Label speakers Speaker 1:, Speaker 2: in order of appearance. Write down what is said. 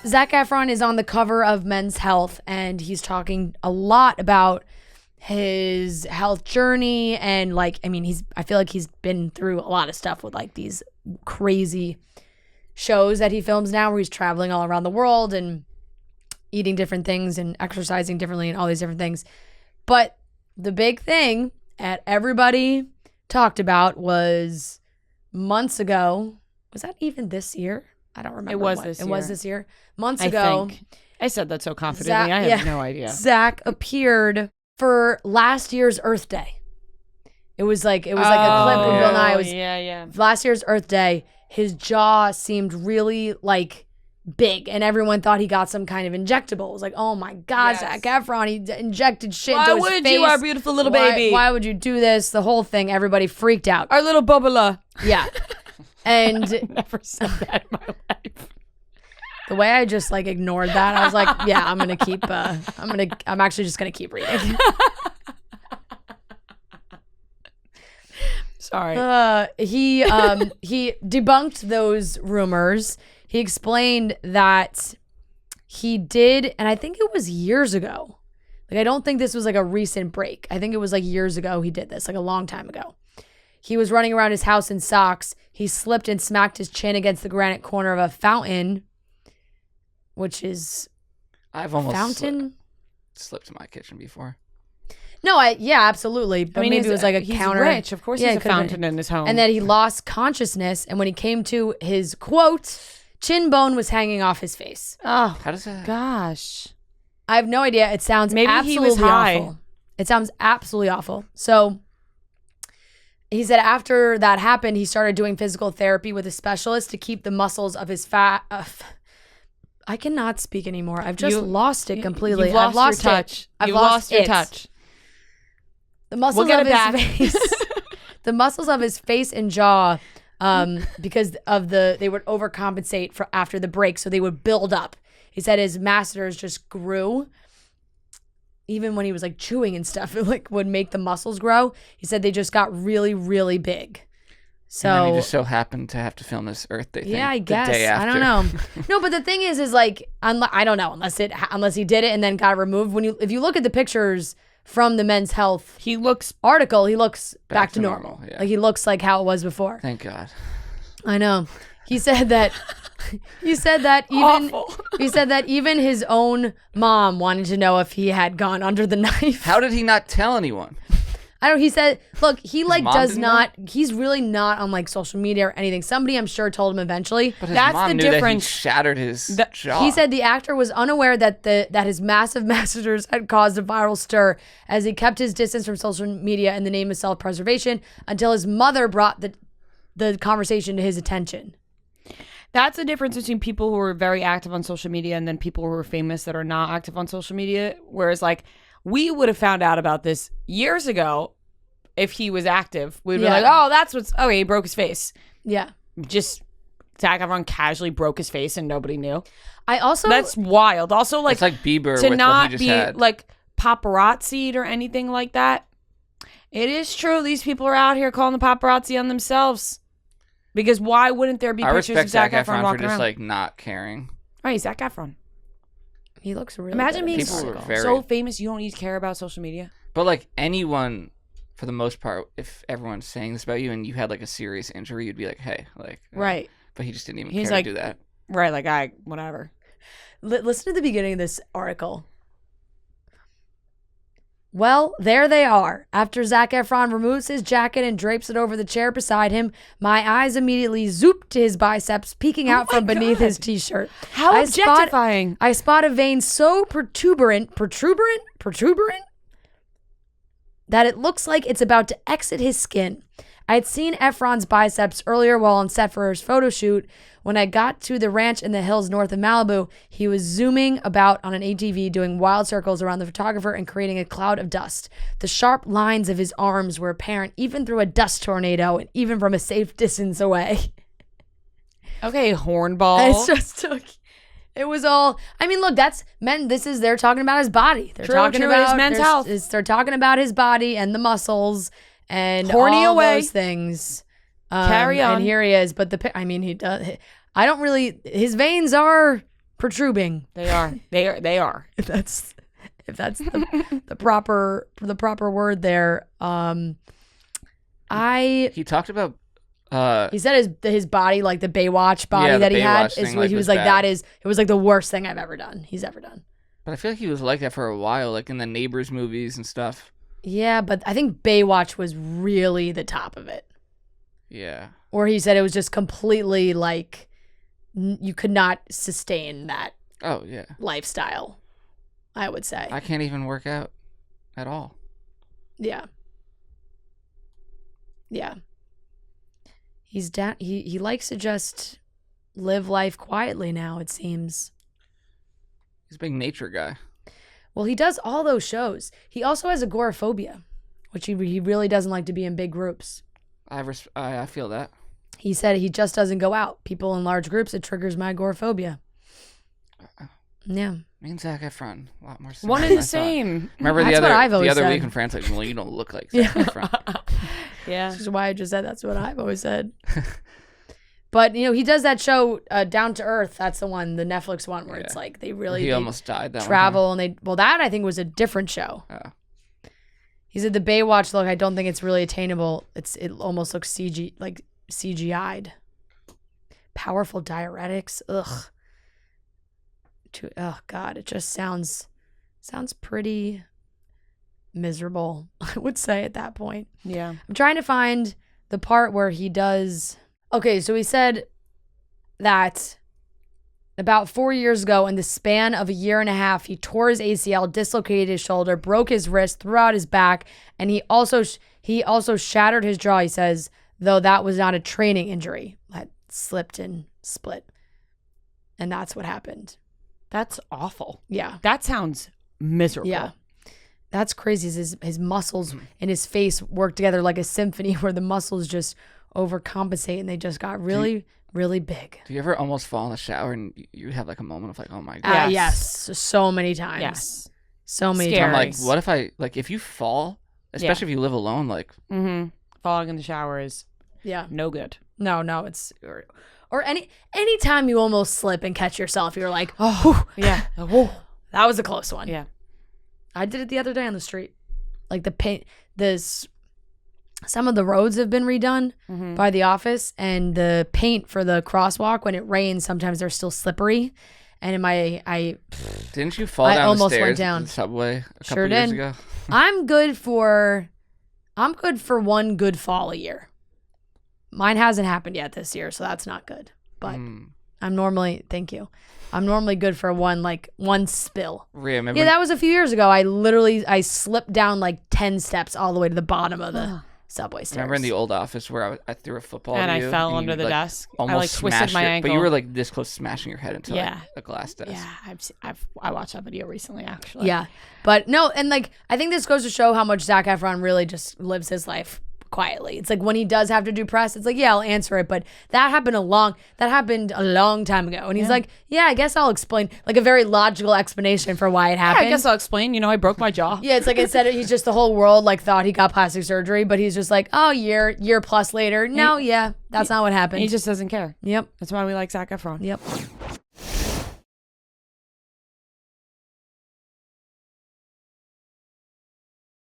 Speaker 1: Zac Efron is on the cover of Men's Health, and he's talking a lot about his health journey. And like, I mean, I feel like he's been through a lot of stuff with like these crazy shows that he films now where he's traveling all around the world and eating different things and exercising differently and all these different things. But the big thing that everybody talked about was months ago. Was that even this year? I don't remember.
Speaker 2: It was this year.
Speaker 1: Months ago.
Speaker 2: Think. I said that so confidently. I have no idea.
Speaker 1: Zac appeared for last year's Earth Day. It was like a clip when Bill Nye was last year's Earth Day. His jaw seemed really like big, and everyone thought he got some kind of injectable. It was like, oh my God, Zac Efron, he injected shit into his face. Why would you,
Speaker 2: our beautiful little baby?
Speaker 1: Why would you do this? The whole thing, everybody freaked out.
Speaker 2: Our little Bubala.
Speaker 1: Yeah. And
Speaker 2: I never said that in my life.
Speaker 1: The way I just like ignored that, I was like, yeah, I'm actually just gonna keep reading.
Speaker 2: Sorry.
Speaker 1: He debunked those rumors. He explained that he did, and I think it was years ago. Like, I don't think this was like a recent break. I think it was like years ago he did this, like a long time ago. He was running around his house in socks. He slipped and smacked his chin against the granite corner of a fountain, which is
Speaker 3: I've almost
Speaker 1: fountain
Speaker 3: slipped in my kitchen before.
Speaker 1: No, absolutely. But maybe it was like a
Speaker 2: he's
Speaker 1: counter.
Speaker 2: Rich, of course. He's a fountain in his home.
Speaker 1: And then he lost consciousness, and when he came to, his quote, chin bone was hanging off his face.
Speaker 2: Oh,
Speaker 3: how does that?
Speaker 2: Gosh,
Speaker 1: I have no idea. It sounds absolutely
Speaker 2: he was high.
Speaker 1: awful. It sounds absolutely awful. So he said after that happened, he started doing physical therapy with a specialist to keep the muscles of his fat. I cannot speak anymore. I've just lost it completely.
Speaker 2: I've lost your touch. You've lost your touch.
Speaker 1: The muscles of his face. The muscles of his face and jaw, because of they would overcompensate for after the break, so they would build up. He said his masseters just grew. Even when he was like chewing and stuff, it like would make the muscles grow. He said they just got really, really big. So
Speaker 3: and then he just so happened to have to film this Earth Day thing.
Speaker 1: Yeah, I guess.
Speaker 3: The day after.
Speaker 1: I don't know. No, but the thing is like, I don't know unless he did it and then got removed. If you look at the pictures from the Men's Health article, he looks back to normal. Yeah. Like he looks like how it was before.
Speaker 3: Thank God.
Speaker 1: I know. He said that. He said that even his own mom wanted to know if he had gone under the knife.
Speaker 3: How did he not tell anyone?
Speaker 1: I don't. He said, "Look, he like does not. He's really not on like social media or anything. Somebody, I'm sure, told him eventually.
Speaker 3: But his mom knew difference. That he shattered his jaw.
Speaker 1: He said the actor was unaware that his massive masseters had caused a viral stir, as he kept his distance from social media in the name of self-preservation until his mother brought the conversation to his attention."
Speaker 2: That's the difference between people who are very active on social media and then people who are famous that are not active on social media. Whereas, like, we would have found out about this years ago if he was active. We'd be like, oh, he broke his face.
Speaker 1: Yeah.
Speaker 2: Just Zac Efron casually broke his face and nobody knew. That's wild. Also, like,
Speaker 3: it's like Bieber
Speaker 2: to
Speaker 3: with
Speaker 2: not
Speaker 3: what he just
Speaker 2: be
Speaker 3: had.
Speaker 2: Like paparazzi'd or anything like that. It is true. These people are out here calling the paparazzi on themselves. Because why wouldn't there be pictures of Zac Efron walking
Speaker 3: for just
Speaker 2: around?
Speaker 3: like not caring.
Speaker 2: Right, Zac Efron.
Speaker 1: He looks really
Speaker 2: Imagine
Speaker 1: good.
Speaker 2: being so famous you don't need to care about social media.
Speaker 3: But like anyone, for the most part, if everyone's saying this about you and you had like a serious injury, you'd be like, hey, like.
Speaker 2: Right.
Speaker 3: But he just didn't even care to do that.
Speaker 2: Right, like whatever.
Speaker 1: Listen to the beginning of this article. Well, there they are. After Zac Efron removes his jacket and drapes it over the chair beside him, my eyes immediately zoop to his biceps peeking out from beneath his t-shirt.
Speaker 2: How objectifying.
Speaker 1: I spot a vein so protuberant, that it looks like it's about to exit his skin. I had seen Efron's biceps earlier while on set for his photo shoot. When I got to the ranch in the hills north of Malibu, he was zooming about on an ATV, doing wild circles around the photographer and creating a cloud of dust. The sharp lines of his arms were apparent even through a dust tornado and even from a safe distance away.
Speaker 2: Okay, hornball.
Speaker 1: It was all, I mean, look, that's men. They're talking about his body. They're talking about
Speaker 2: his men's health.
Speaker 1: They're talking about his body and the muscles and
Speaker 2: horny
Speaker 1: all
Speaker 2: away.
Speaker 1: Those things.
Speaker 2: Carry on.
Speaker 1: And here he is. But he does. I don't really, his veins are protruding.
Speaker 2: They are. They are.
Speaker 1: If that's the proper word there.
Speaker 3: He talked about
Speaker 1: He said his body, like the Baywatch body that he had,
Speaker 3: Baywatch
Speaker 1: is
Speaker 3: thing,
Speaker 1: what he was like,
Speaker 3: bad.
Speaker 1: it was like the worst thing he's ever done.
Speaker 3: But I feel like he was like that for a while, like in the Neighbors movies and stuff.
Speaker 1: Yeah, but I think Baywatch was really the top of it.
Speaker 3: Yeah.
Speaker 1: Or he said it was just completely like you could not sustain that
Speaker 3: Oh, yeah.
Speaker 1: lifestyle, I would say.
Speaker 3: I can't even work out at all.
Speaker 1: Yeah. Yeah. He's down. He likes to just live life quietly now, it seems.
Speaker 3: He's a big nature guy.
Speaker 1: Well, he does all those shows. He also has agoraphobia, which he really doesn't like to be in big groups.
Speaker 3: I feel that.
Speaker 1: He said he just doesn't go out. People in large groups, it triggers my agoraphobia. Yeah.
Speaker 3: Me and Zac Efron, a lot more similar
Speaker 2: One
Speaker 3: than
Speaker 2: and
Speaker 3: I
Speaker 2: the
Speaker 3: thought.
Speaker 2: same.
Speaker 3: Remember
Speaker 1: That's what I've
Speaker 3: the
Speaker 1: always
Speaker 3: other
Speaker 1: said.
Speaker 3: week in France, like, well, you don't look like Zac Efron.
Speaker 2: Yeah.
Speaker 1: Which is why I just said that's what I've always said. But, he does that show, Down to Earth. That's the one, the Netflix one, where it's like they really
Speaker 3: He almost died that
Speaker 1: travel and that I think was a different show.
Speaker 3: one time.
Speaker 1: He said the Baywatch look, I don't think it's really attainable. It almost looks CGI'd. Powerful diuretics. Ugh. Oh God, it just sounds pretty miserable, I would say at that point.
Speaker 2: Yeah.
Speaker 1: I'm trying to find the part where he does. Okay, so he said that about 4 years ago, in the span of a year and a half, he tore his ACL, dislocated his shoulder, broke his wrist, threw out his back, and he also shattered his jaw. He says, though that was not a training injury, that slipped and split, and that's what happened.
Speaker 2: That's awful.
Speaker 1: Yeah,
Speaker 2: That sounds miserable.
Speaker 1: yeah, that's crazy. His muscles in his face work together like a symphony, where the muscles just overcompensate and they just got really, really big.
Speaker 3: Do you ever almost fall in the shower and you have like a moment of like, oh my God?
Speaker 1: Yes, so many times.
Speaker 2: Yes.
Speaker 1: So many
Speaker 2: Scary.
Speaker 3: I'm like,
Speaker 1: times.
Speaker 3: what if if you fall, especially if you live alone, like,
Speaker 2: Mm-hmm. Falling in the shower is
Speaker 1: Yeah.
Speaker 2: no good.
Speaker 1: No, it's or any time you almost slip and catch yourself, you're like, oh,
Speaker 2: Yeah.
Speaker 1: whew, that was a close one.
Speaker 2: Yeah.
Speaker 1: I did it the other day on the street. Like the paint, some of the roads have been redone by the office, and the paint for the crosswalk, when it rains, sometimes they're still slippery. And
Speaker 3: didn't you fall
Speaker 1: I
Speaker 3: down
Speaker 1: almost
Speaker 3: the
Speaker 1: went
Speaker 3: stairs
Speaker 1: down.
Speaker 3: at the subway a couple
Speaker 1: Sure
Speaker 3: years
Speaker 1: did.
Speaker 3: ago?
Speaker 1: I'm good for one good fall a year. Mine hasn't happened yet this year, so that's not good. But I'm normally good for one spill.
Speaker 3: Rhea, remember
Speaker 1: Yeah, that was a few years ago. I slipped down like 10 steps all the way to the bottom of the subway stairs.
Speaker 3: Remember in the old office where I threw a football
Speaker 2: And
Speaker 3: at
Speaker 2: I
Speaker 3: you
Speaker 2: fell
Speaker 3: and
Speaker 2: under
Speaker 3: you,
Speaker 2: the
Speaker 3: like,
Speaker 2: desk. I
Speaker 3: almost
Speaker 2: twisted
Speaker 3: smashed
Speaker 2: my
Speaker 3: your-
Speaker 2: ankle.
Speaker 3: But you were like this close to smashing your head into
Speaker 2: Yeah.
Speaker 3: like, a glass desk.
Speaker 2: Yeah, I watched that video recently, actually.
Speaker 1: Yeah. But no, and I think this goes to show how much Zac Efron really just lives his life quietly. It's like when he does have to do press, it's like, yeah, I'll answer it. But that happened a long time ago. And he's like, yeah, I guess I'll explain, like a very logical explanation for why it happened.
Speaker 2: I guess I'll explain. I broke my jaw.
Speaker 1: Yeah, it's like instead of he's just the whole world thought he got plastic surgery, but he's just like, oh, year plus later. No, yeah, that's not what happened.
Speaker 2: He just doesn't care.
Speaker 1: Yep.
Speaker 2: That's why we like Zac Efron.
Speaker 1: Yep.